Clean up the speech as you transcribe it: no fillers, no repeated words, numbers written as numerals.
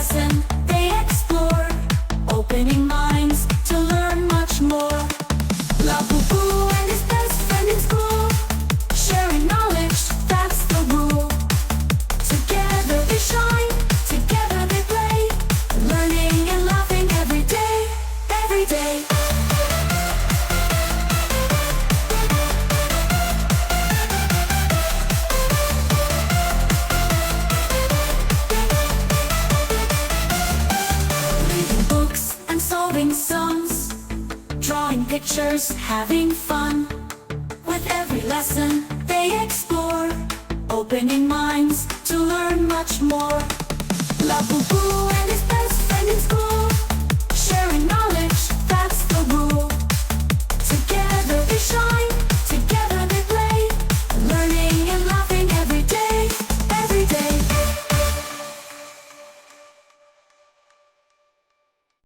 lesson they explore, opening minds to learn much more. Labubu and his best friend in school, sharing knowledge, that's the rule. Together they shine, together they play, learning and laughing every day, every day. Reading books and solving sums, drawing pictures, having fun. With every lesson they explore, opening minds to learn much more. Labubu and his best friend in school,